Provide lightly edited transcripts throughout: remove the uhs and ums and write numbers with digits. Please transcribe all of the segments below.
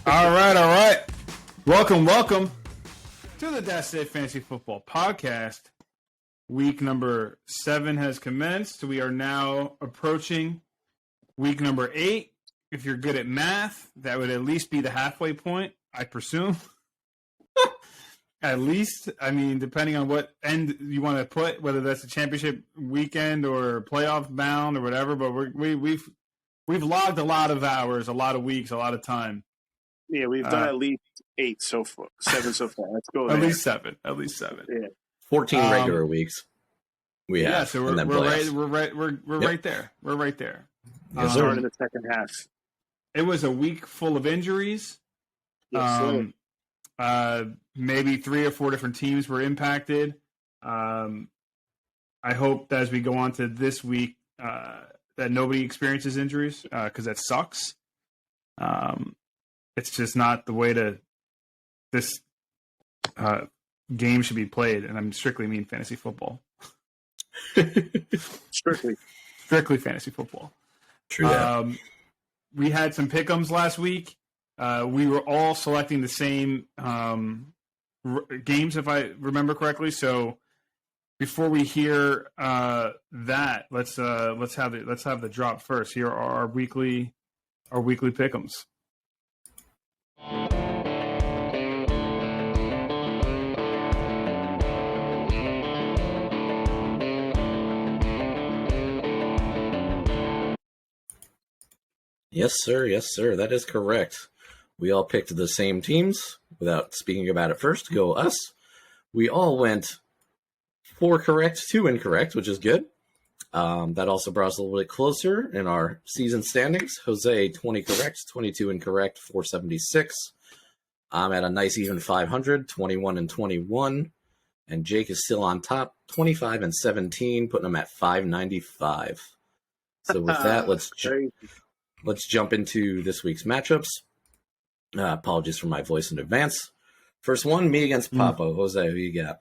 All right. Welcome to the Dasit Fantasy Football Podcast. Week number 7 has commenced. We are now approaching week number 8. If you're good at math, that would at least be the halfway point, I presume. At least, I mean, depending on what end you want to put, whether that's a championship weekend or playoff bound or whatever. But we've logged a lot of hours, a lot of weeks, a lot of time. Yeah, we've done at least 8 so far, 7 so far. Let's go. At least seven. Yeah, 14 regular weeks. We have. Yeah, so we're right there. We're right there. Yes, starting in the second half. It was a week full of injuries. Yes, Maybe 3 or 4 different teams were impacted. I hope that as we go on to this week that nobody experiences injuries because that sucks. It's just not the way this game should be played, and I'm strictly mean fantasy football. strictly fantasy football. True that. We had some pick'ems last week. We were all selecting the same games, if I remember correctly. So before we hear that, let's have the drop first. Here are our weekly pick'ems. Yes, sir. That is correct. We all picked the same teams. Without speaking about it first, go us. We all went 4 correct, 2 incorrect, which is good. That also brought us a little bit closer in our season standings. Jose, 20 correct, 22 incorrect, 476. I'm at a nice even 500, 21 and 21. And Jake is still on top, 25 and 17, putting him at 595. So with that, let's jump into this week's matchups. Apologies for my voice in advance. First one, me against Papo. Jose, who you got?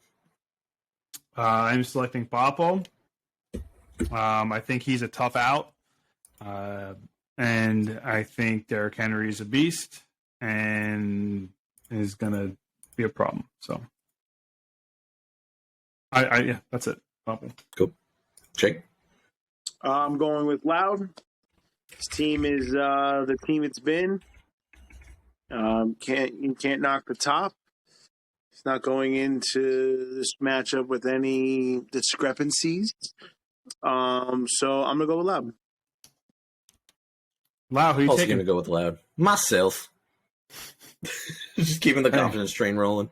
I'm selecting Papo. I think he's a tough out. And I think Derrick Henry is a beast and is going to be a problem. So, yeah, that's it. Papo. Cool. Jake? I'm going with Loud. His team is the team it's been. You can't knock the top. He's not going into this matchup with any discrepancies. So I'm gonna go with Loud. Loud, who you also taking? Gonna go with Loud. Myself. Just keeping the confidence train rolling.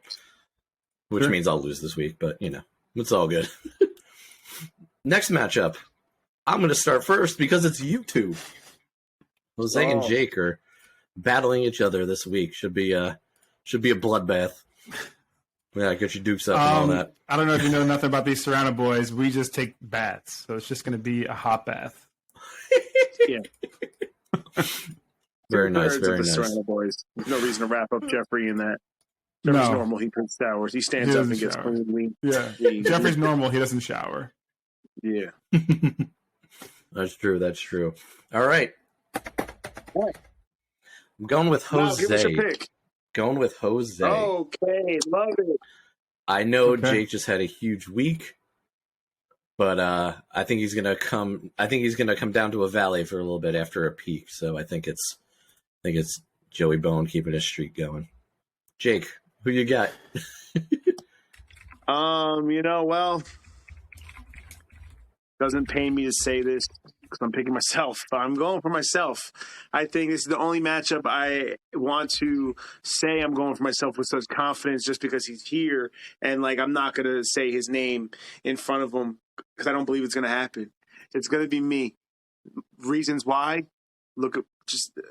Which means I'll lose this week, but it's all good. Next matchup. I'm gonna start first because it's you two. Jose and Jake are battling each other this week. Should be a bloodbath. Yeah, get your dukes up and all that. I don't know if you know nothing about these Serrano boys. We just take baths, so it's just going to be a hot bath. Yeah. Very nice, very nice. Serrano boys. There's no reason to wrap up Jeffrey in that. Jeffrey's normal. He takes showers. He stands up and gets clean. Yeah. Jeffrey's normal. He doesn't shower. Yeah. That's true. All right. I'm going with Jose. Give us your pick. Going with Jose. Okay, love it. I know Jake just had a huge week, but I think he's gonna come down to a valley for a little bit after a peak. So I think it's Joey Bone keeping his streak going. Jake, who you got? Well, doesn't pay me to say this because I'm picking myself, but I'm going for myself. I think this is the only matchup I want to say I'm going for myself with such confidence just because he's here. And, I'm not going to say his name in front of him because I don't believe it's going to happen. It's going to be me. Reasons why? Look at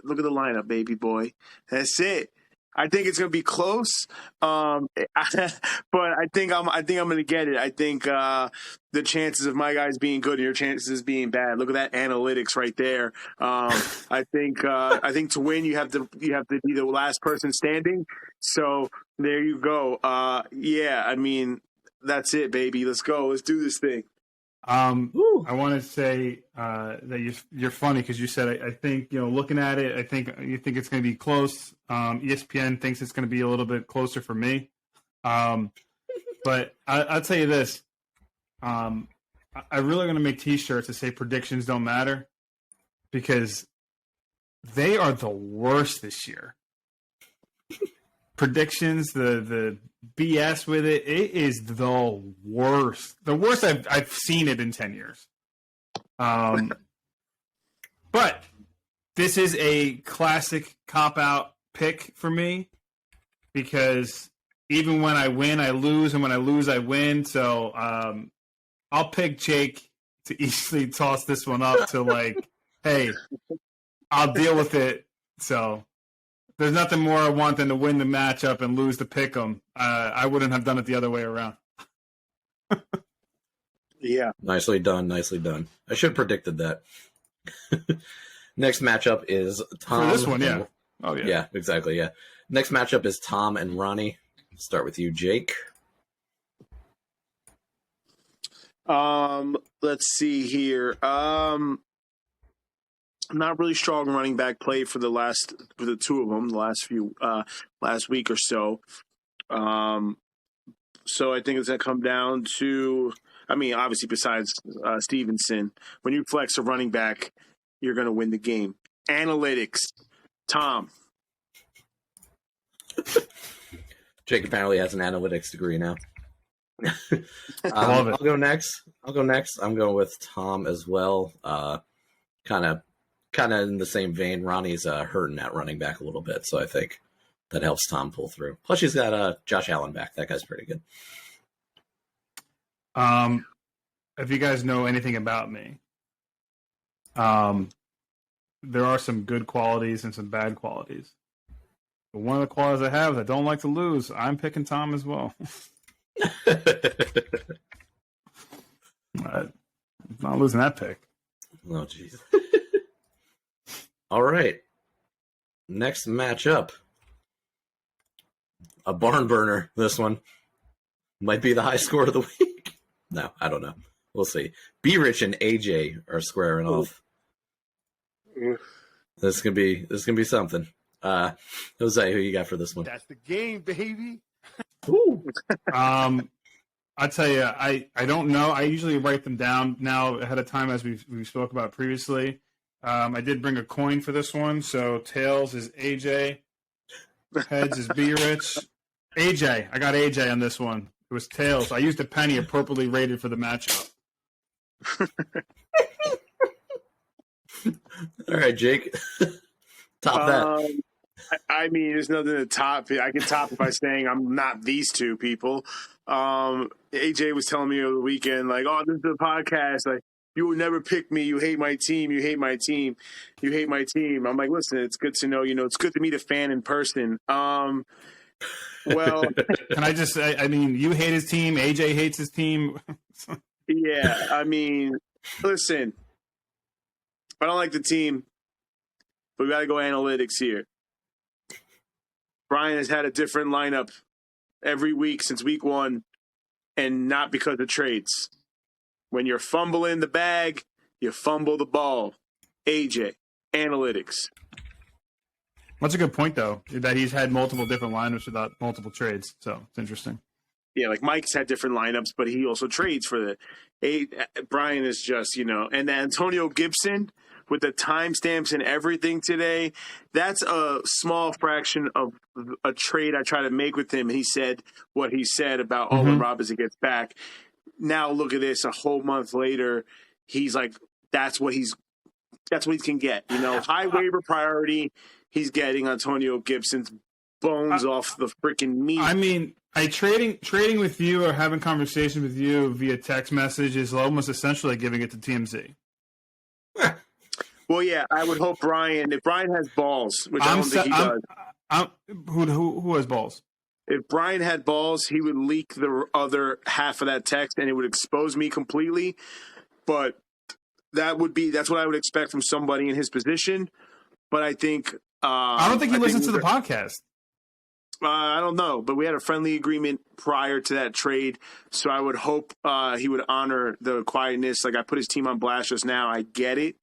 the lineup, baby boy. That's it. I think it's going to be close, but I think I'm going to get it. I think the chances of my guys being good and your chances being bad. Look at that analytics right there. I think to win you have to be the last person standing. So there you go. Yeah, I mean that's it, baby. Let's go. Let's do this thing. I want to say that you're funny because you said I think looking at it, I think you think it's going to be close. ESPN thinks it's going to be a little bit closer for me. But I'll tell you this. I'm really going to make T-shirts that say predictions don't matter because they are the worst this year. Predictions, the BS with it is the worst. The worst I've seen it in 10 years. But this is a classic cop-out pick for me because even when I win, I lose, and when I lose, I win. So I'll pick Jake to easily toss this one up to hey, I'll deal with it. So there's nothing more I want than to win the matchup and lose the pick 'em. I wouldn't have done it the other way around. Yeah. Nicely done. Nicely done. I should have predicted that. Next matchup is Tom. For this one, yeah. Oh, yeah. Yeah, exactly. Yeah. Next matchup is Tom and Ronnie. Start with you, Jake. Let's see here. Not really strong running back play for the two of them the last week or so. So I think it's going to come down to, obviously besides Stevenson, when you flex a running back, you're going to win the game. Analytics, Tom. Jake apparently has an analytics degree now. I love it. I'll go next. I'm going with Tom as well. Kind of in the same vein. Ronnie's hurting at running back a little bit, so I think that helps Tom pull through. Plus, he's got Josh Allen back. That guy's pretty good. If you guys know anything about me, there are some good qualities and some bad qualities. But one of the qualities I have is I don't like to lose. I'm picking Tom as well. I'm not losing that pick. Oh, jeez. All right. Next matchup. A barn burner, this one. Might be the high score of the week. No, I don't know. We'll see. B-Rich and AJ are squaring off. This is gonna be something. Jose, who you got for this one? That's the game, baby. Ooh. I tell you, I don't know. I usually write them down now ahead of time, as we spoke about previously. I did bring a coin for this one, so tails is AJ, heads is B-Rich. AJ, I got AJ on this one. It was tails. I used a penny appropriately rated for the matchup. All right, Jake. Top that. There's nothing to top. I can top it by saying I'm not these two people. AJ was telling me over the weekend, this is a podcast. You will never pick me. You hate my team. You hate my team. You hate my team. I'm like, listen, it's good to know. It's good to meet a fan in person. Well, can I just say, you hate his team. AJ hates his team. Yeah, listen, I don't like the team, but we got to go analytics here. Brian has had a different lineup every week since week one, and not because of trades. When you're fumbling the bag, you fumble the ball. AJ, analytics. That's a good point, though, that he's had multiple different lineups without multiple trades. So it's interesting. Yeah, Mike's had different lineups, but he also trades for Brian is just, and then Antonio Gibson with the timestamps and everything today, that's a small fraction of a trade I try to make with him. And he said what he said about Olin Robinson gets back. Now look at this, a whole month later, he's like, that's what he can get. High waiver priority, he's getting Antonio Gibson's bones off the freaking meat. Trading with you or having conversation with you via text message is almost essentially giving it to TMZ. Well, yeah, I would hope if Brian has balls, which I don't think he does. Who has balls? If Brian had balls, he would leak the other half of that text and it would expose me completely. But that's what I would expect from somebody in his position. But I think I don't think he listens to the podcast. I don't know, but we had a friendly agreement prior to that trade, so I would hope he would honor the quietness. Like, I put his team on blast just now. I get it.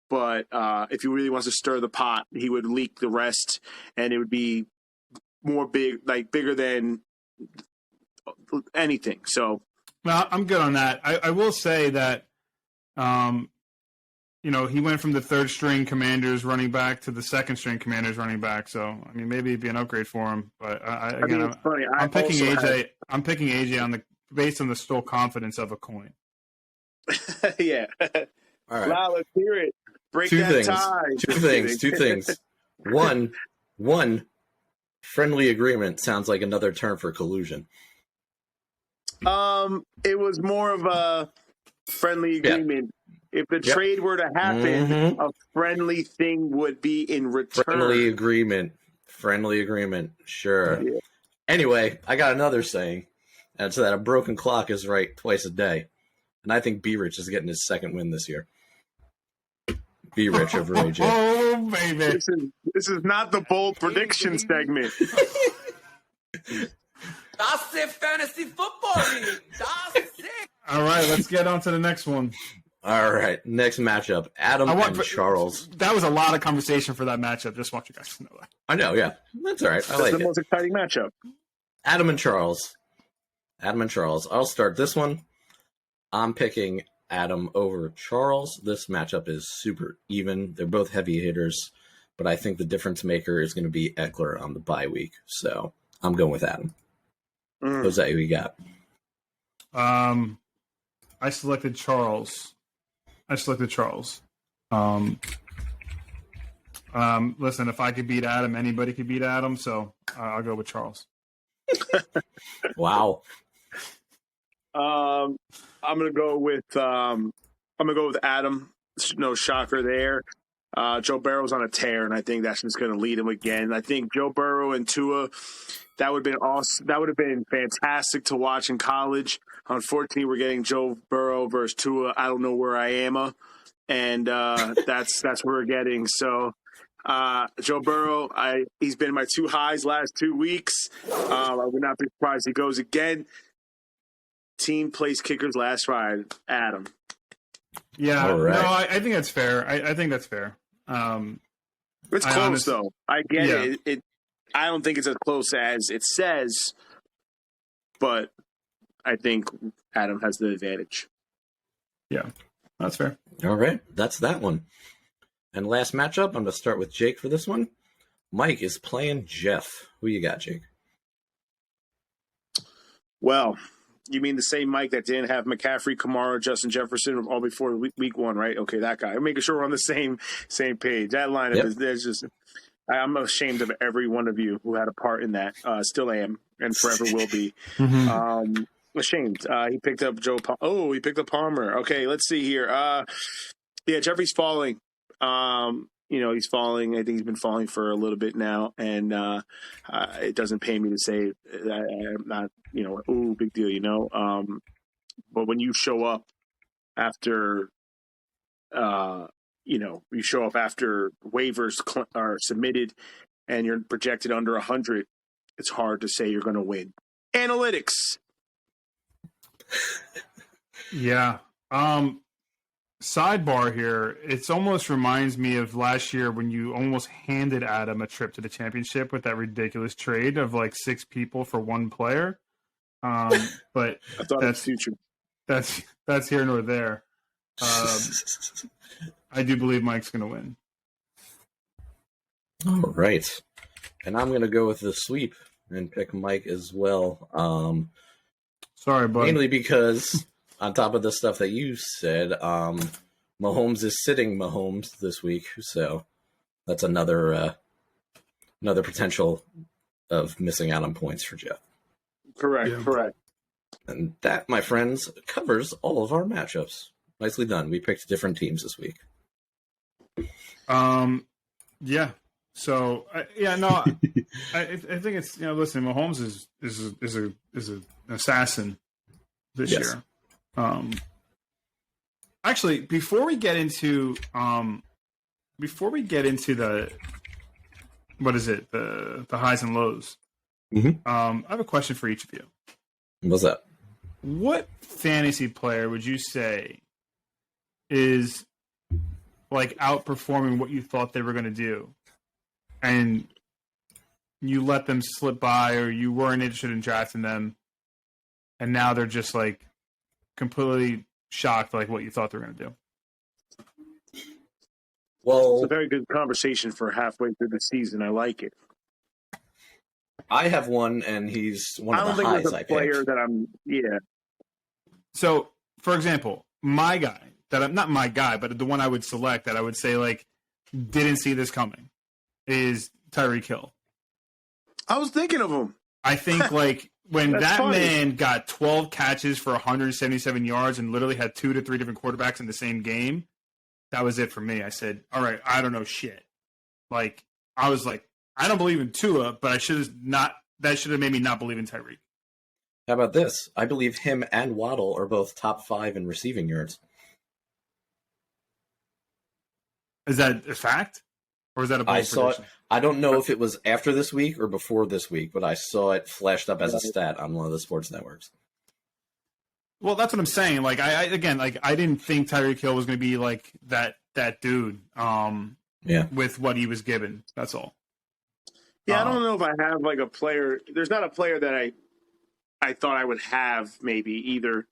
But if he really wants to stir the pot, he would leak the rest, and it would be bigger than anything. So, well, I'm good on that. I will say that, he went from the third string Commanders running back to the second string Commanders running back. So, I mean, maybe it'd be an upgrade for him. But I'm picking AJ. I'm picking AJ based on the still confidence of a coin. Yeah. All right. Wow, let's hear it. Break Two that tie. Two things. One, friendly agreement sounds like another term for collusion. It was more of a friendly agreement. If the trade were to happen, a friendly thing would be in return. Friendly agreement. Sure. Yeah. Anyway, I got another saying, and it's that a broken clock is right twice a day. And I think B-Rich is getting his second win this year. B-Rich over AJ. Oh, baby. This is not the bold prediction segment. That's it, fantasy football league. That's it. All right, let's get on to the next one. All right, next matchup, Adam and Charles. That was a lot of conversation for that matchup. Just want you guys to know that. I know, yeah. That's all right. That's the most exciting matchup. Adam and Charles. I'll start this one. I'm picking Adam over Charles. This matchup is super even. They're both heavy hitters, but I think the difference maker is going to be Eckler on the bye week. So I'm going with Adam. Jose, who you got? I selected Charles. Listen, if I could beat Adam, anybody could beat Adam. So I'll go with Charles. Wow. I'm gonna go with Adam. No shocker there. Joe Burrow's on a tear, and I think that's just going to lead him again. I think Joe Burrow and Tua, that would have been awesome. That would have been fantastic to watch in college. Unfortunately, we're getting Joe Burrow versus Tua. I don't know where I am, and that's what we're getting. So, Joe Burrow, he's been my two highs last 2 weeks. I would not be surprised he goes again. Team place kickers last ride, Adam. Yeah, right. No, I think that's fair. I think that's fair. It's close, though. I get it. I don't think it's as close as it says, but I think Adam has the advantage. Yeah, that's fair. All right, that's that one. And last matchup, I'm going to start with Jake for this one. Mike is playing Jeff. Who you got, Jake? Well, you mean the same Mike that didn't have McCaffrey, Kamara, Justin Jefferson all before week one, right? Okay, that guy. I'm making sure we're on the same page. That lineup is there's just. I'm ashamed of every one of you who had a part in that. Still am, and forever will be. Ashamed. He picked up he picked up Palmer. Okay, let's see here. Jeffrey's falling. He's falling. I think he's been falling for a little bit now, and it doesn't pay me to say I'm not, big deal, But when you show up after, you show up after waivers are submitted and you're projected under 100, it's hard to say you're going to win. Analytics. Yeah. Sidebar here, it almost reminds me of last year when you almost handed Adam a trip to the championship with that ridiculous trade of like 6 people for 1 player. But I thought that's future. That's here nor there. I do believe Mike's going to win. All right. And I'm going to go with the sweep and pick Mike as well. Sorry, bud. Mainly because on top of the stuff that you said, Mahomes is sitting Mahomes this week. So that's another potential of missing out on points for Jeff. Correct. And that, my friends, covers all of our matchups. Nicely done. We picked different teams this week. Yeah. So I think it's listen, Mahomes is an assassin this year. Actually, before we get into the the highs and lows, I have a question for each of you. What's that? What fantasy player would you say is like outperforming what you thought they were going to do, and you let them slip by, or you weren't interested in drafting them, and now they're just like completely shocked, like what you thought they were going to do? Well, It's a very good conversation for halfway through the season. I like it. I have one, and he's one I of don't the think highs there's I a player picked. that I'm. Yeah, So, for example, my guy that I'm not my guy, but the one I would select that I would say like didn't see this coming is Tyreek Hill. I was thinking of him. I think like when That's that funny. man got 12 catches for 177 yards and literally had 2 to 3 different quarterbacks in the same game, that was it for me. I said, all right, I don't know shit. Like, I was like, I don't believe in Tua, but that should have made me not believe in Tyreek. How about this? I believe him and Waddle are both top 5 in receiving yards. Is that a fact? Or is that a bold I saw it. prediction? I don't know if it was after this week or before this week, but I saw it flashed up as a stat on one of the sports networks. Well, that's what I'm saying. Like, I didn't think Tyreek Hill was going to be like that dude with what he was given. That's all. Yeah, I don't know if I have like a player. There's not a player that I thought I would have maybe either.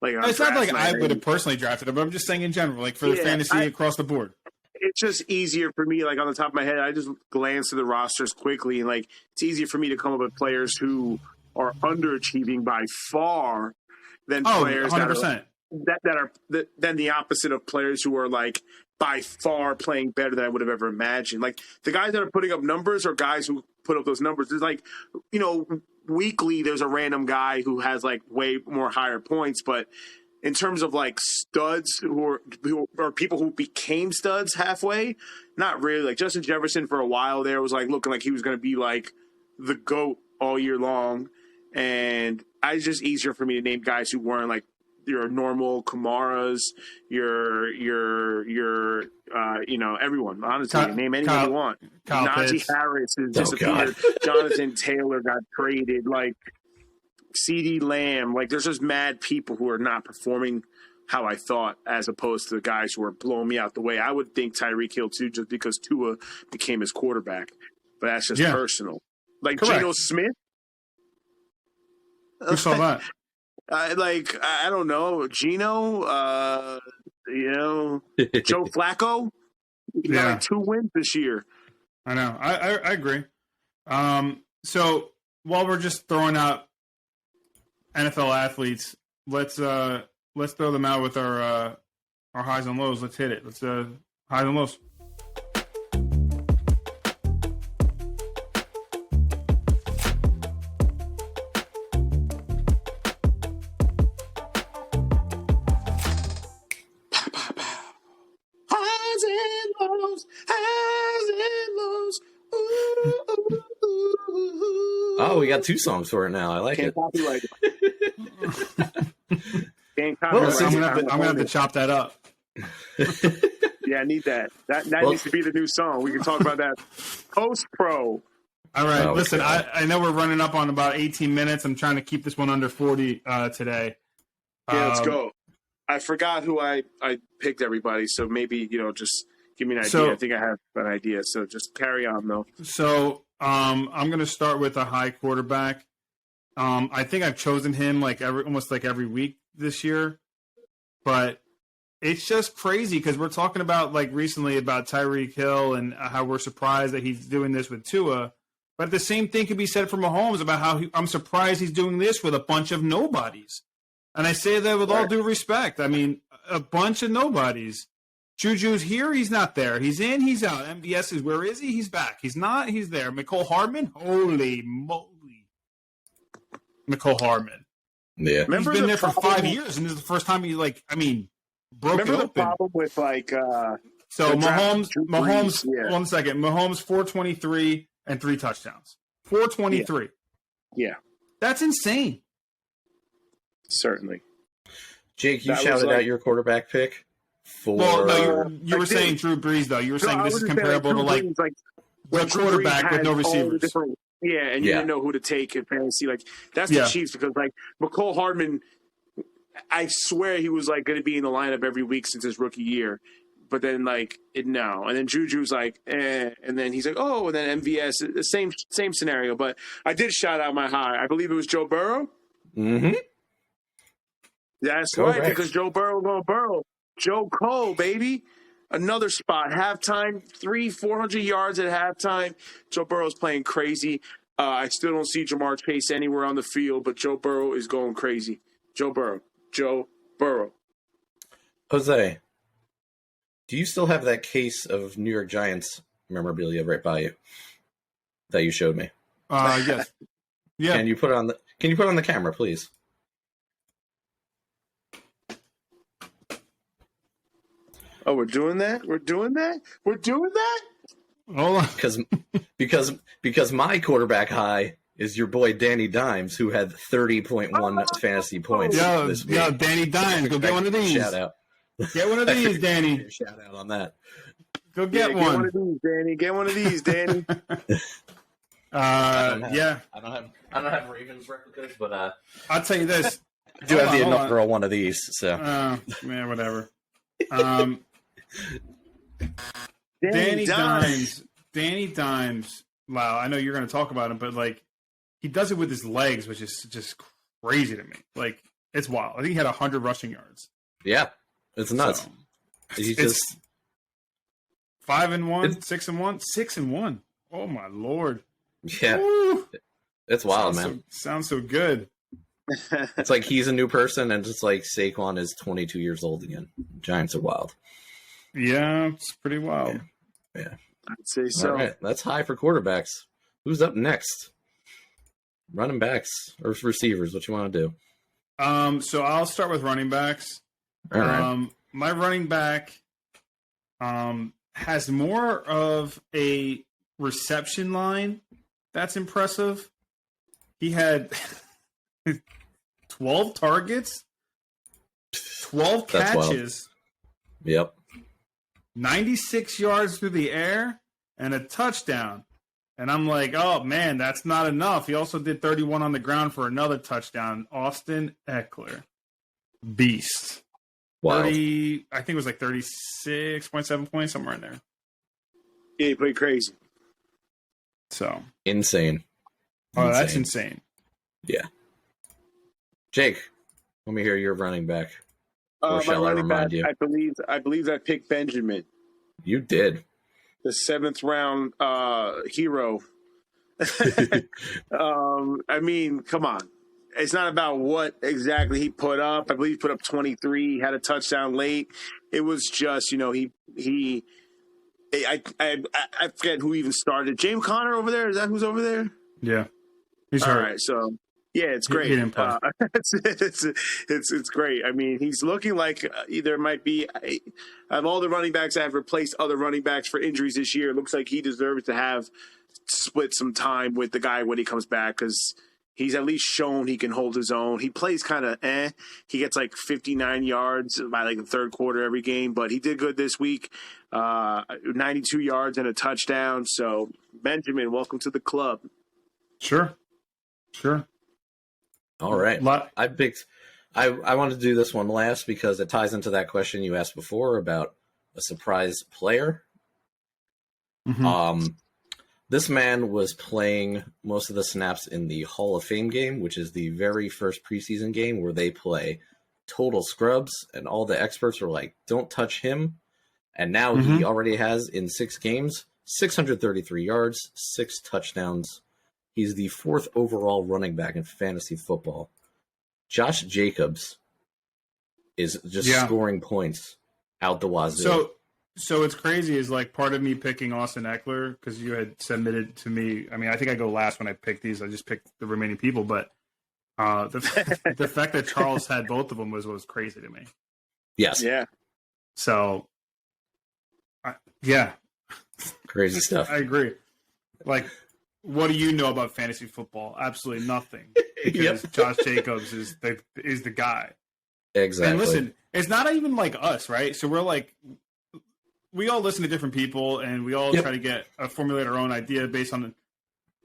Like on It's not like draft I night. would have personally drafted him, but I'm just saying in general, like for the fantasy across the board. It's just easier for me, like on the top of my head, I just glance to the rosters quickly, and like it's easier for me to come up with players who are underachieving by far than players 100%. than the opposite of players who are like by far playing better than I would have ever imagined. Like the guys that are putting up numbers are guys who put up those numbers. There's like, weekly there's a random guy who has like way more higher points, but in terms of like studs who are people who became studs halfway, not really. Like Justin Jefferson for a while there was like looking like he was going to be like the GOAT all year long. And it's just easier for me to name guys who weren't like your normal Kamaras, everyone. Honestly, name anyone you want. Najee Harris has disappeared. Jonathan Taylor got traded. Like CD Lamb, like there's just mad people who are not performing how I thought, as opposed to the guys who are blowing me out the way. I would think Tyreek Hill too, just because Tua became his quarterback, but that's just personal. Like Correct. Geno Smith. Who saw that? I don't know, Geno. Joe Flacco. He got like 2 wins this year. I know. I agree. So while we're just throwing out NFL athletes, let's throw them out with our highs and lows. Let's hit it. Let's highs and lows. Highs and lows, highs and lows. Ooh, ooh, ooh, ooh. Oh, we got 2 songs for it now. I like Can't it. copyright it. Can't Well, copyright I'm it. gonna have to chop that up. Yeah, I need that. That needs to be the new song. We can talk about that post pro. All right, Oh, listen, God. I know we're running up on about 18 minutes. I'm trying to keep this one under 40 today. Yeah, let's go. I forgot who I picked everybody, so maybe, just give me an idea. So- I think I have an idea, so just carry on, though. So I'm going to start with a high quarterback. I think I've chosen him almost every week this year, but it's just crazy because we're talking about recently about Tyreek Hill and how we're surprised that he's doing this with Tua. But the same thing could be said for Mahomes about how I'm surprised he's doing this with a bunch of nobodies. And I say that with all due respect. I mean, a bunch of nobodies. Juju's here, he's not there. He's in, he's out. MVS is, where is he? He's back. He's not, he's there. McCole Hardman? Holy moly. McCole Hardman. Yeah. Remember He's been there for problem- 5 years, and this is the first time he, broke Remember it the open. problem with, So the draft, Drew Mahomes, Brees, yeah. 1 second. Mahomes, 423 and 3 touchdowns. 423. Yeah, That's insane. certainly. Jake, you That was shouted like- out your quarterback pick for. Well, no, you I were did. saying Drew Brees, though. You were saying No, I this was is just saying, comparable Drew to Brees, the when Drew Brees quarterback with had no all the receivers. different Yeah, and you didn't know who to take in fantasy. Like that's the Chiefs because like McCole Hardman, I swear he was like going to be in the lineup every week since his rookie year. But then no, and then Juju's like, and then he's like, oh, and then MVS, the same scenario. But I did shout out my high. I believe it was Joe Burrow. Mm-hmm. That's right, because Joe Burrow gonna burrow. Joe Cole, baby. Another spot. Halftime, 400 yards at halftime. Joe Burrow's playing crazy. I still don't see Jamar Chase anywhere on the field, but Joe Burrow is going crazy. Joe Burrow. Jose, do you still have that case of New York Giants memorabilia right by you that you showed me? Yes. Yeah. Can you put it on the camera, please? Oh, we're doing that? Hold on. Because my quarterback high is your boy Danny Dimes, who had 30.1 fantasy points this week. Yo, Danny Dimes, go get one of these. Shout out. Get one of these, Danny. Shout out on that. Go get one. Get one of these, Danny. Get one of these, Danny. I don't have Ravens replicas, but I'll tell you this. I do have the inaugural one of these. So man, whatever. Danny Dimes. Wow, I know you're going to talk about him, but like he does it with his legs, which is just crazy to me. Like it's wild. I think he had 100 rushing yards. Yeah, it's nuts. So, He's just 5-1, 6-1, 6-1. Oh my lord! Yeah, Woo. It's wild, man. Sounds so good. It's like he's a new person, and it's like Saquon is 22 years old again. Giants are wild. Yeah, it's pretty wild. Yeah. I'd say so. All right, that's high for quarterbacks. Who's up next? Running backs or receivers? What you want to do? So I'll start with running backs. All right. My running back has more of a reception line that's impressive. He had 12 targets, 12 catches. Yep. 96 yards through the air and a touchdown. And I'm like, oh, man, that's not enough. He also did 31 on the ground for another touchdown. Austin Eckler. Beast. Wow. 30, I think it was like 36.7 points, somewhere in there. Yeah, he played crazy. So. Insane. Oh, that's insane. Yeah. Jake, let me hear your running back. Or shall I remind you? I believe I picked Benjamin. You did. The 7th round hero. I mean, come on. It's not about what exactly he put up. I believe he put up 23. He had a touchdown late. It was just, I forget who even started. James Conner over there? Is that who's over there? Yeah. He's all hurt. right, so yeah, it's great. It's great. I mean, he's looking like there might be of all the running backs that have replaced other running backs for injuries this year. It looks like he deserves to have split some time with the guy when he comes back because he's at least shown he can hold his own. He plays kind of He gets like 59 yards by like the third quarter every game, but he did good this week. 92 yards and a touchdown. So Benjamin, welcome to the club. Sure. All right. I wanted to do this one last because it ties into that question you asked before about a surprise player. Mm-hmm. This man was playing most of the snaps in the Hall of Fame game, which is the very first preseason game where they play total scrubs, and all the experts were like, don't touch him. And now he already has, in 6 games, 633 yards, 6 touchdowns. He's the 4th overall running back in fantasy football. Josh Jacobs is just scoring points out the wazoo. So it's crazy is like part of me picking Austin Eckler because you had submitted to me. I mean, I think I go last when I pick these. I just picked the remaining people, but the fact that Charles had both of them was crazy to me. Yes. Yeah. So, crazy stuff. I agree. Like, what do you know about fantasy football? Absolutely nothing. Because Josh Jacobs is the guy. Exactly. And listen, it's not even like us, right? So we're like, we all listen to different people, and we all try to formulate our own idea based on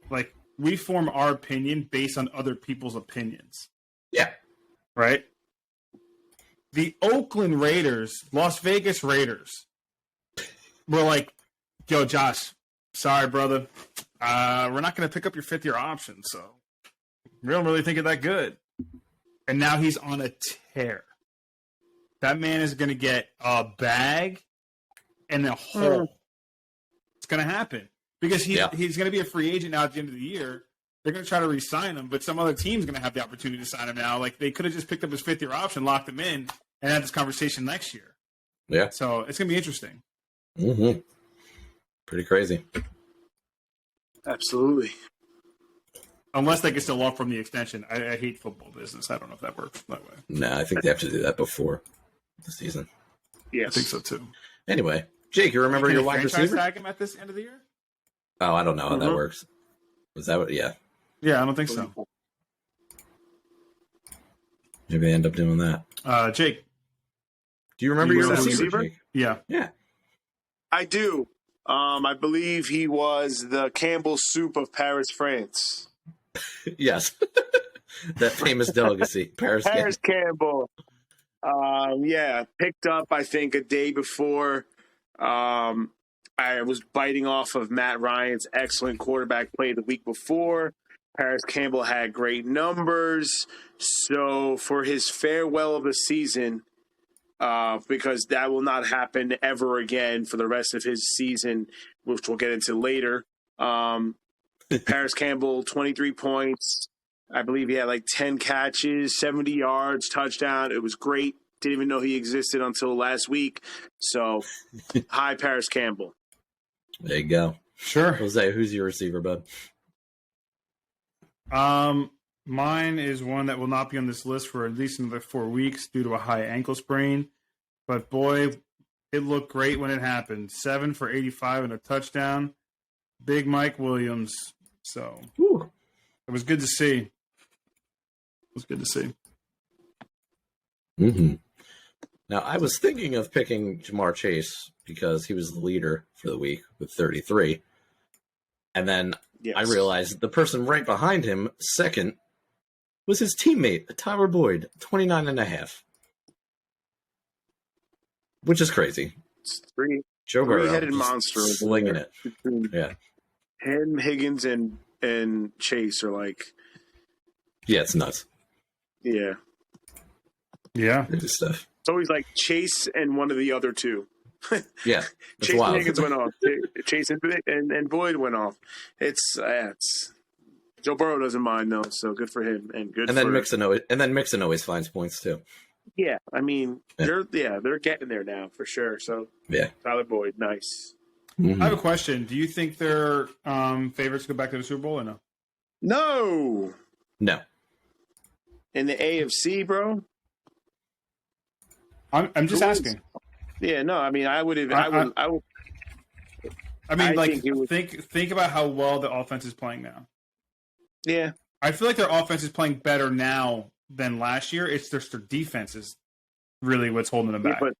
like we form our opinion based on other people's opinions. Yeah. Right? The Oakland Raiders, Las Vegas Raiders, were like, yo, Josh, sorry, brother. We're not going to pick up your fifth-year option, so we don't really think it's that good. And now he's on a tear. That man is going to get a bag and a hole. It's going to happen. Because he's going to be a free agent now at the end of the year. They're going to try to re-sign him, but some other team's going to have the opportunity to sign him now. Like, they could have just picked up his fifth-year option, locked him in, and had this conversation next year. Yeah. So it's going to be interesting. Mm-hmm. Pretty crazy. Absolutely. Unless they can still walk from the extension. I hate football business. I don't know if that works that way. No, I think they have to do that before the season. Yes. I think so, too. Anyway, Jake, you remember your wide receiver? Tag him at this end of the year? Oh, I don't know how that works. Was that what? Yeah. Yeah, I don't think so. Maybe they end up doing that. Jake. Do you remember your receiver? Jake? Yeah. Yeah. I do. I believe he was the Campbell Soup of Paris, France. Yes. That famous delicacy. Paris Campbell. Picked up, I think, a day before. I was biting off of Matt Ryan's excellent quarterback play the week before. Paris Campbell had great numbers. So for his farewell of the season, because that will not happen ever again for the rest of his season, which we'll get into later. Paris Campbell, 23 points. I believe he had like 10 catches, 70 yards, touchdown. It was great. Didn't even know he existed until last week. So, hi, Paris Campbell. There you go. Sure. Jose, who's your receiver, bud? Mine is one that will not be on this list for at least another 4 weeks due to a high ankle sprain. But boy, it looked great when it happened. 7 for 85 and a touchdown. Big Mike Williams. So it was good to see. It was good to see. Mm-hmm. Now, I was thinking of picking Jamar Chase because he was the leader for the week with 33. And then I realized the person right behind him, second, was his teammate, Tyler Boyd, 29.5. Which is crazy. It's Joe Burrow, three-headed monster. Slinging it. Yeah. Him, Higgins, and Chase are like... Yeah, it's nuts. Yeah. Yeah. Crazy stuff. It's always like Chase and one of the other two. Yeah. Chase and Higgins went off. Chase and Boyd went off. It's Joe Burrow doesn't mind though, so good for him and good. Mixon always finds points too. Yeah, I mean they're getting there now for sure. So yeah, Tyler Boyd, nice. Mm-hmm. I have a question. Do you think they're favorites to go back to the Super Bowl or no? No. In the AFC, bro. I'm just asking. Yeah, no. I mean, I would. I mean, think about how well the offense is playing now. Yeah, I feel like their offense is playing better now than last year. It's just their defense is really what's holding them back. But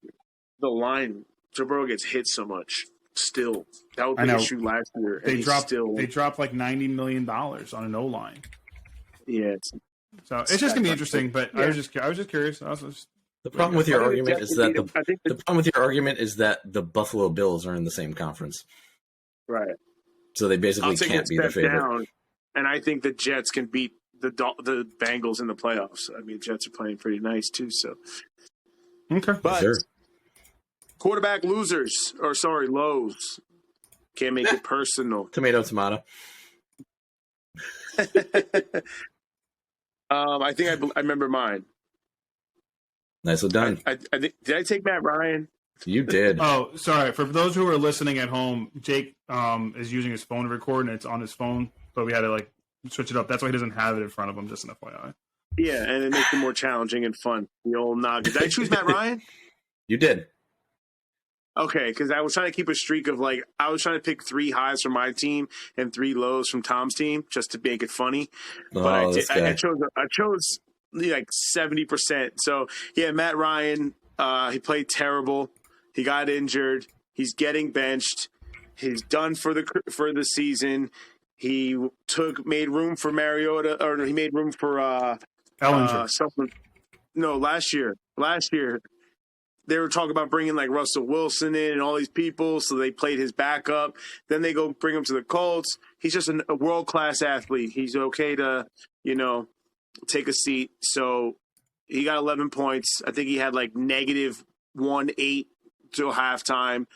the line, Joe Burrow gets hit so much. Still, that was the issue last year. They dropped like $90 million on an O line. Yeah, it's just gonna be interesting. But yeah. I was just curious. The problem with your argument is that the problem with your argument is that the Buffalo Bills are in the same conference, right? So they basically can't be the favorite. Down, and I think the Jets can beat the Bengals in the playoffs. I mean, Jets are playing pretty nice too. So okay, but quarterback losers lows. Can't make it personal. Tomato. I think I remember mine. Nicely done. I did I take Matt Ryan? You did. Oh, sorry. For those who are listening at home, Jake is using his phone to record, and it's on his phone, but we had to switch it up. That's why he doesn't have it in front of him, just an FYI. Yeah, and it makes it more challenging and fun. The old noggin. Did I choose Matt Ryan? You did. Okay, because I was trying to keep a streak of I was trying to pick 3 highs from my team and 3 lows from Tom's team just to make it funny. But I chose like 70%. So yeah, Matt Ryan, he played terrible. He got injured. He's getting benched. He's done for the season. He made room for Mariota, or he made room for Ellinger. something. No, last year they were talking about bringing like Russell Wilson in and all these people, so they played his backup. Then they go bring him to the Colts. He's just a world-class athlete. He's okay to, take a seat. So he got 11 points. I think he had like -1.8 till halftime.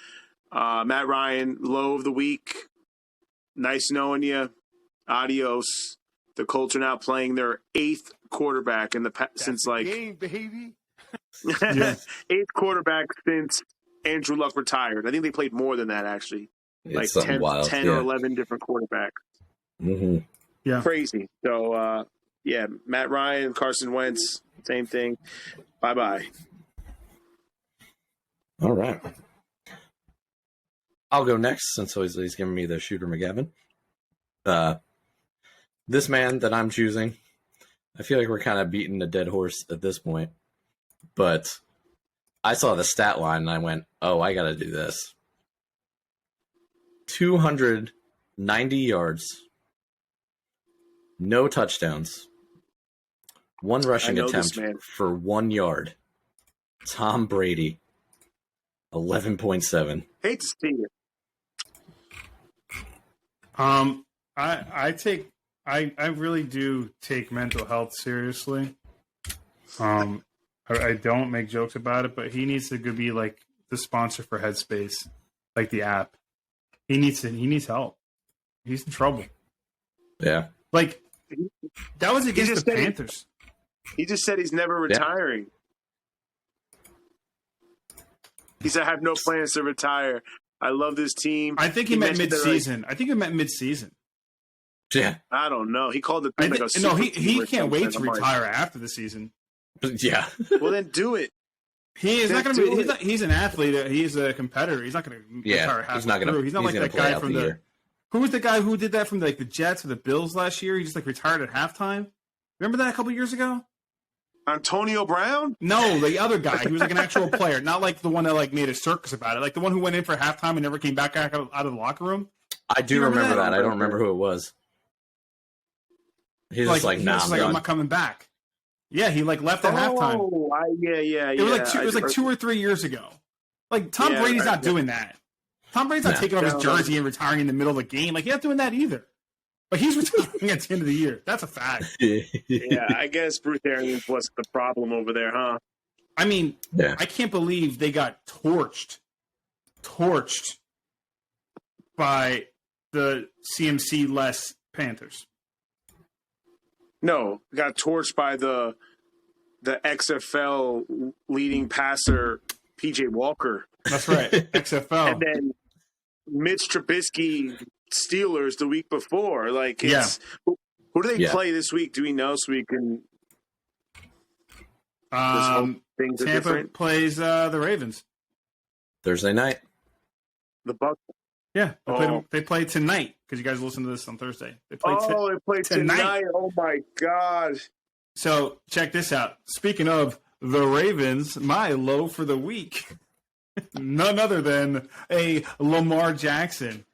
Matt Ryan, low of the week. Nice knowing you. Adios. The Colts are now playing their 8th quarterback since like game, baby. Yes. 8th quarterback since Andrew Luck retired. I think they played more than that actually. It's Like something 10 wild. 10 or 11 different quarterbacks. Mm-hmm. Yeah. Crazy. So Matt Ryan, Carson Wentz, same thing. Bye-bye. All right. I'll go next since he's giving me the Shooter McGavin. This man that I'm choosing, I feel like we're kind of beating a dead horse at this point, but I saw the stat line and I went, oh, I got to do this. 290 yards, no touchdowns, 1 rushing attempt for 1 yard. Tom Brady, 11.7. Hate to see it. I really do take mental health seriously. I don't make jokes about it, but he needs to be like the sponsor for Headspace, like the app. He needs help. He's in trouble. Yeah. Like that was against the Panthers. He just said he's never retiring. He said, I have no plans to retire. I love this team. I think he meant mid-season. I think he meant mid-season. Yeah. I don't know. He called it like a no, he can't wait to retire after the season. Yeah. Well, then do it. He is not going to be. He's an athlete. He's a competitor. He's not going to retire halfway he's not going to. He's not like that guy from the. Who was the guy who did that from the Jets or the Bills last year? He just retired at halftime. Remember that a couple years ago? Antonio Brown? No, the other guy. He was like an actual player, not like the one that made a circus about it. Like the one who went in for halftime and never came back out of the locker room. I do remember that. I don't remember who it was. He's just like, nah, I'm not coming back. Yeah, he left at halftime. Oh, yeah. It was like 2 or 3 years ago. Like Tom Brady's not doing that. Tom Brady's not taking off his jersey and retiring in the middle of the game. Like he's not doing that either. But he's retiring at the end of the year. That's a fact. Yeah, I guess Bruce Arians was the problem over there, huh? I mean, I can't believe they got torched by the CMC-less Panthers. No, got torched by the XFL leading passer, PJ Walker. That's right, XFL. And then Mitch Trubisky Steelers the week before. Who do they play this week? Do we know so we can? Things are Tampa different. plays the Ravens Thursday night. The Bucs. Yeah, they play tonight because you guys listen to this on Thursday. They play they play tonight. Oh my God! So check this out. Speaking of the Ravens, my low for the week, none other than a Lamar Jackson.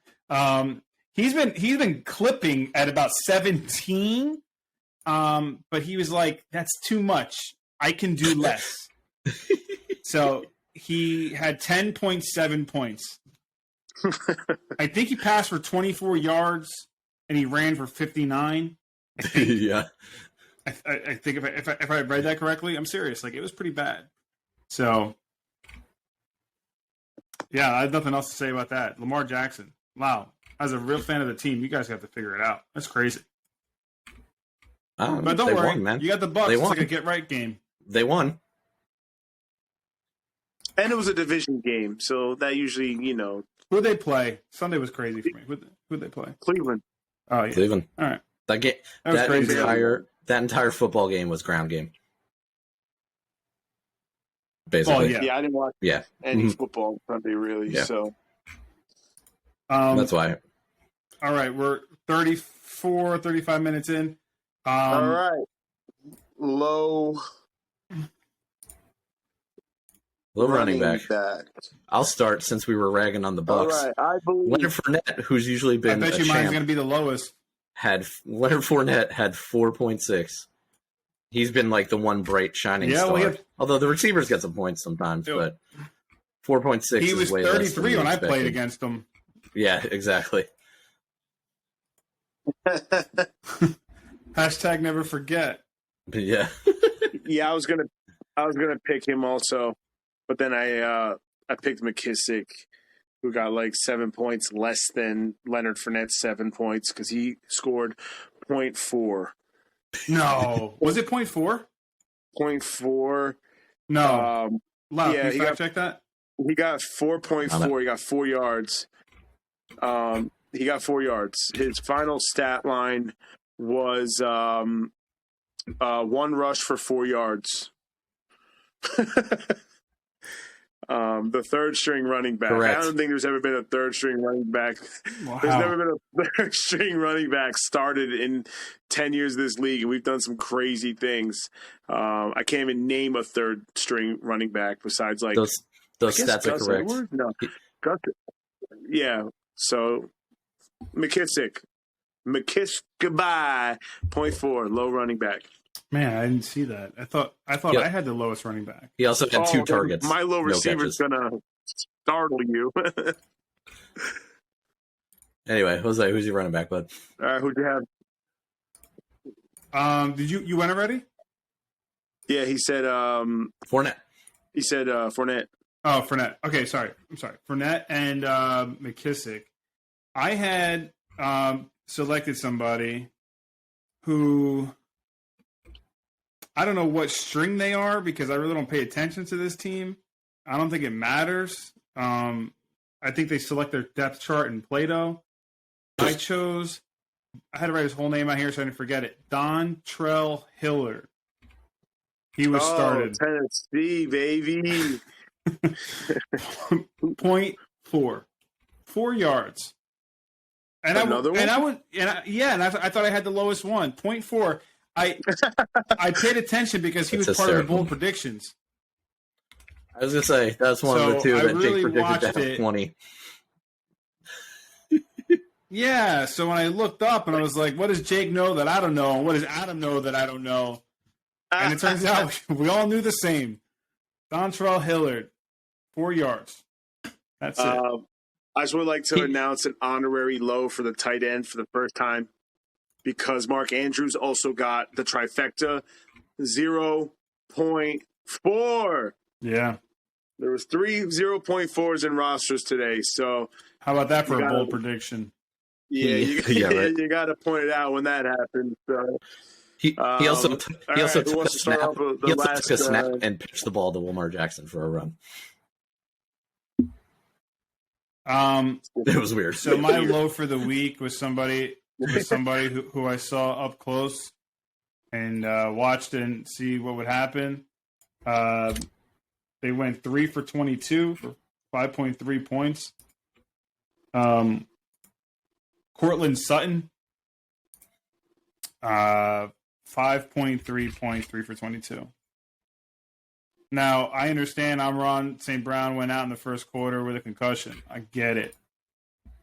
He's been clipping at about 17, but he was like, "That's too much. I can do less." So he had 10.7 points. I think he passed for 24 yards and he ran for 59. Yeah. I think if I read that correctly, I'm serious. Like it was pretty bad. So yeah, I have nothing else to say about that. Lamar Jackson. Wow. As a real fan of the team, you guys have to figure it out. That's crazy. But don't worry, man. You got the Bucs. It's like a get right game. They won. And it was a division game, so that usually, Who'd they play? Sunday was crazy for me. Who'd they play? Cleveland. Oh, yeah. Cleveland. All right. That entire football game was ground game. Basically. Yeah, I didn't watch any football Sunday really, so. That's why. All right, we're 35 minutes in. All right. Low running back. I'll start since we were ragging on the Bucs. All right, I believe Leonard Fournette, who's usually been I bet you mine's going to be the lowest. Leonard Fournette had 4.6. He's been like the one bright shining star. Although the receivers get some points sometimes, but 4.6. He was 33 when I played against him. Yeah, exactly. Hashtag never forget. Yeah. Yeah, I was gonna pick him also, but then I picked McKissick, who got like 7 points less than Leonard Fournette's 7 points because he scored 0.4. No, was it 0.4? 0.4. No. Can you fact check that? He got 4.4. He got 4 yards. He got 4 yards. His final stat line was 1 rush for 4 yards. The third string running back. Correct. I don't think there's ever been a third string running back. Wow. There's never been a third string running back started in 10 years of this league, and we've done some crazy things. I can't even name a third string running back besides like those stats are correct. Edwards? No, yeah. So McKissick, goodbye. 0.4, low running back. Man, I didn't see that. I thought I had the lowest running back. He also had 2 targets. My low receiver's gonna startle you. Anyway, Jose, who's your running back, bud? All right, who'd you have? Did you went already? Yeah, he said Fournette. He said Fournette. Oh, Fournette. Okay, sorry. I'm sorry. Fournette and McKissick. I had selected somebody who I don't know what string they are because I really don't pay attention to this team. I don't think it matters. I think they select their depth chart in Plato. I had to write his whole name out here so I didn't forget it. Dontrell Hillard. He was started. Tennessee, baby. 0.4. 4 yards. And Another one? And I thought I had the lowest one. 0.4. I paid attention because he was part of the bold predictions. I was gonna say that's one of the two that Jake predicted to have 20. Yeah, so when I looked up and I was like, what does Jake know that I don't know? And what does Adam know that I don't know? And it turns out we all knew the same. Dontrell Hillard, 4 yards. That's it. I just would like to announce an honorary low for the tight end for the first time because Mark Andrews also got the trifecta, 0.4. Yeah. There was 3 0.4s in rosters today, so how about that for a bold prediction? Yeah, you got to point it out when that happens. So. He also took a snap. He also took a snap and pitched the ball to Lamar Jackson for a run. It was weird. So my low for the week was somebody who I saw up close and watched and see what would happen. They went 3 for 22 for 5.3 points. Cortland Sutton, 5.3 points, 3 for 22. Now, I understand Amon St. Brown went out in the first quarter with a concussion. I get it.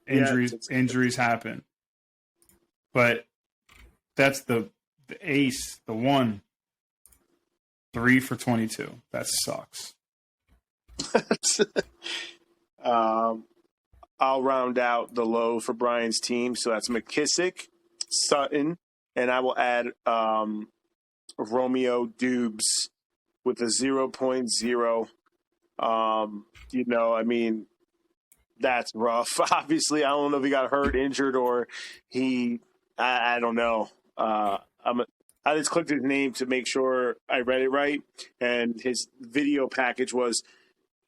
Injuries happen. But that's the ace, the one. 3 for 22. That sucks. I'll round out the low for Brian's team. So that's McKissick, Sutton, and I will add Romeo Dubes with a 0.0. That's rough. Obviously, I don't know if he got hurt, injured, or I don't know. I just clicked his name to make sure I read it right, and his video package was,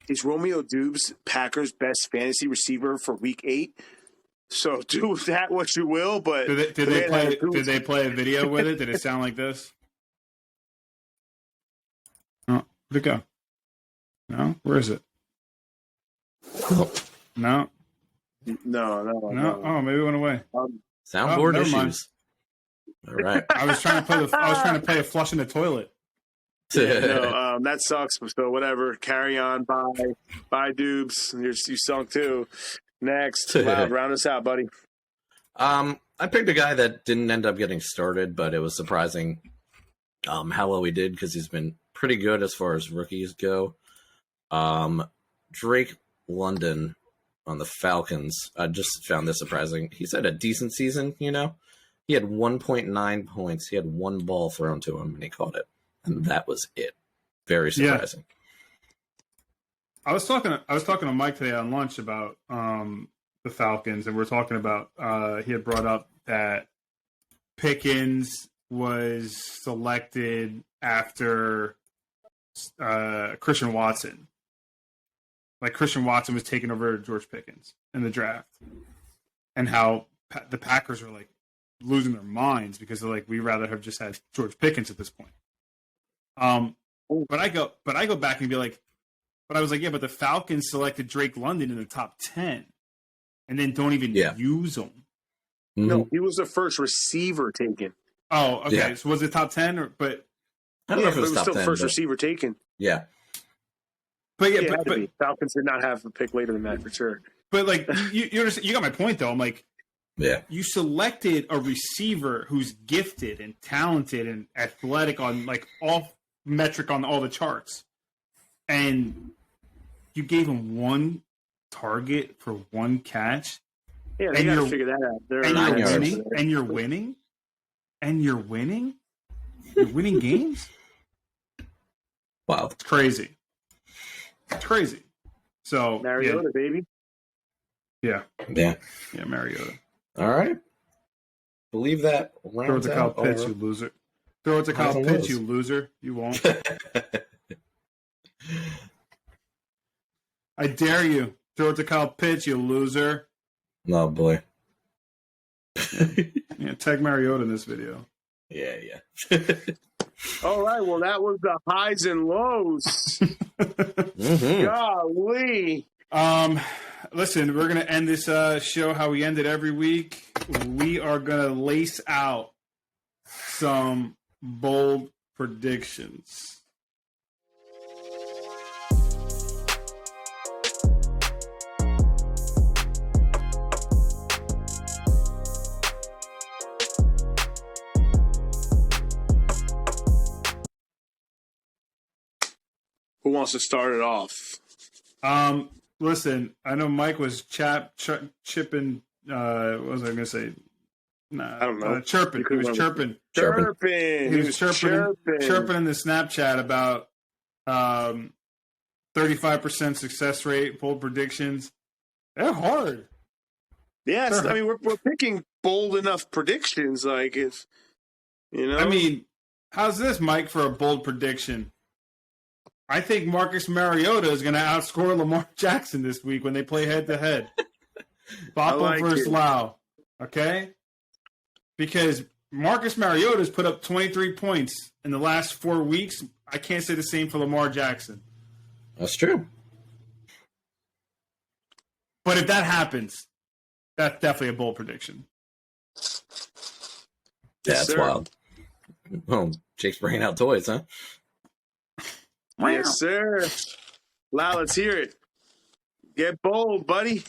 is Romeo Dubes Packers' best fantasy receiver for Week 8? So do with that what you will, but did they play a video with it? Did it sound like this? Oh, where'd it go? No, where is it? No. Oh, maybe it went away. Soundboard issues. All right. I was trying to play a flush in the toilet. No, that sucks. So whatever. Carry on. Bye, Dubes. You sunk too. Next, round us out, buddy. I I picked a guy that didn't end up getting started, but it was surprising how well he did because he's been pretty good as far as rookies go. Drake London on the Falcons. I just found this surprising. He's had a decent season, you know. He had 1.9 points. He had one ball thrown to him, and he caught it. And that was it. Very surprising. Yeah. I was talking to Mike today on lunch about the Falcons, and we're talking about he had brought up that Pickens was selected after Christian Watson. Like Christian Watson was taking over George Pickens in the draft, and how the Packers were like losing their minds because they're like, we'd rather have just had George Pickens at this point. But I go back and be like, but I was like, yeah, but the Falcons selected Drake London in the top 10 and then don't even use him. Mm-hmm. No, he was the first receiver taken. Oh, okay. Yeah. So was it top 10 but I don't know if it was top still 10, first but receiver taken. yeah. But yeah, but Falcons did not have a pick later than that for sure. But like you understand, you got my point though. I'm like, yeah, you selected a receiver who's gifted and talented and athletic on like all metric on all the charts, and you gave him one target for one catch. Yeah, they got to figure that out. You're winning games. Wow, it's crazy. It's crazy. So Mariota, baby. Yeah, Mariota. All right. Believe that. Throw it to Kyle Pitts, you loser. Throw it to Kyle Pitts, you loser. You won't. I dare you. Throw it to Kyle Pitts, you loser. Oh, boy. Yeah, tag Mariota in this video. Yeah. All right, well, that was the highs and lows. Mm-hmm. Golly. Listen, we're going to end this show how we end it every week. We are going to lace out some bold predictions. Who wants to start it off? Listen, I know Mike was chipping. What was I going to say? Nah, I don't know. Chirping. He was chirping. Chirping. He was chirping in the Snapchat about 35% success rate, bold predictions. They're hard. Yes, I mean we're picking bold enough predictions. Like if you know, I mean, how's this, Mike, for a bold prediction? I think Marcus Mariota is going to outscore Lamar Jackson this week when they play head-to-head. Bopple versus Lau. Okay? Because Marcus Mariota has put up 23 points in the last 4 weeks. I can't say the same for Lamar Jackson. That's true. But if that happens, that's definitely a bold prediction. Yeah, that's wild. Oh, Jake's bringing out toys, huh? Yes, sir. Lau, let's hear it. Get bold, buddy.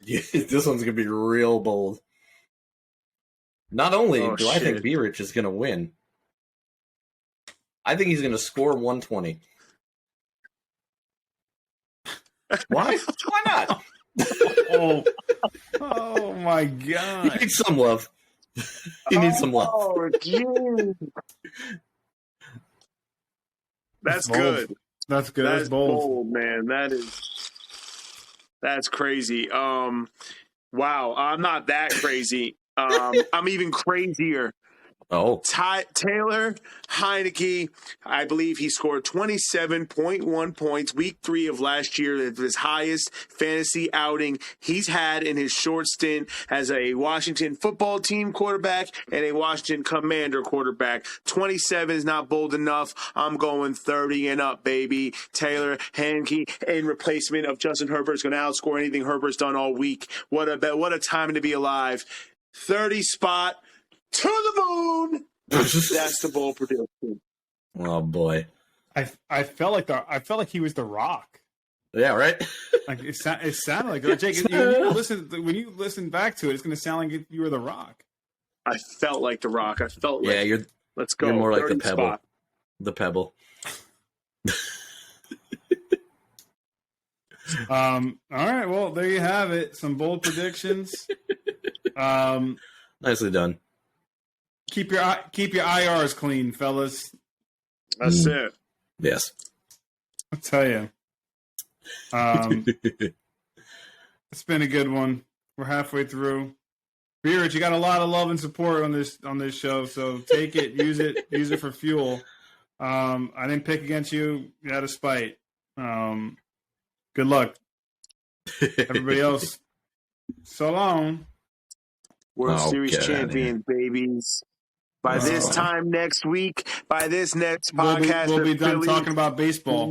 Yeah, this one's going to be real bold. Not only do I think B-Rich is going to win, I think he's going to score 120. Why? Why not? Oh my God. He needs some love. He needs some love. Oh, geez. That's good. That's good. That's bold, man. That's crazy. Wow. I'm not that crazy. I'm even crazier. Oh. Taylor Heineke, I believe he scored 27.1 points week 3 of last year, his highest fantasy outing he's had in his short stint as a Washington football team quarterback and a Washington Commander quarterback. 27 is not bold enough. I'm going 30 and up, baby. Taylor Heineke in replacement of Justin Herbert is going to outscore anything Herbert's done all week. What a time to be alive. 30 spot. To the moon. That's the bold prediction. Oh boy, I felt like he was the Rock. Yeah, right. Like it sounded like Jake. When you listen back to it, it's going to sound like you were the Rock. I felt like The Rock. I felt like, let's go. You're more like the 30 Pebble. spot. The Pebble. All right, well, there you have it. Some bold predictions. Nicely done. Keep your IRs clean, fellas. That's it. Yes. I'll tell you. It's been a good one. We're halfway through. Beerich, you got a lot of love and support on this show, so take it, use it for fuel. I didn't pick against you out of spite. Good luck. Everybody else, so long. World Series champion, babies. By this time next week, by this next podcast, we'll be done talking about baseball.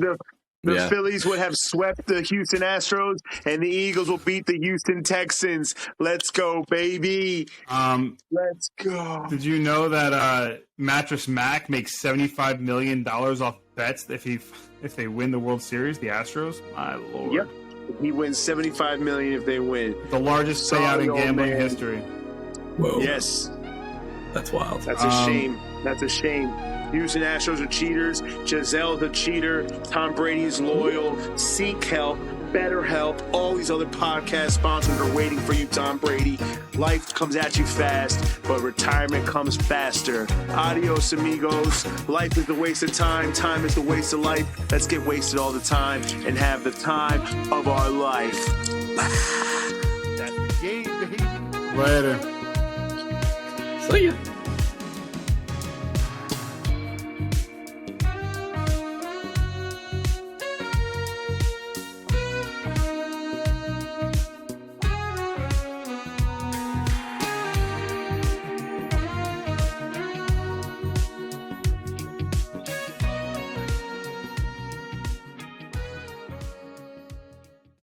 The Phillies would have swept the Houston Astros, and the Eagles will beat the Houston Texans. Let's go, baby. Let's go. Did you know that Mattress Mac makes $75 million off bets if they win the World Series, the Astros? My Lord. Yep. He wins $75 million if they win. The largest payout in gambling history. Whoa. Yes. That's wild. That's a shame. That's a shame. Houston Astros are cheaters. Giselle's a cheater. Tom Brady is loyal. Seek help. Better help. All these other podcast sponsors are waiting for you, Tom Brady. Life comes at you fast, but retirement comes faster. Adios, amigos. Life is a waste of time. Time is a waste of life. Let's get wasted all the time and have the time of our life. That's the game, baby. Later. See ya.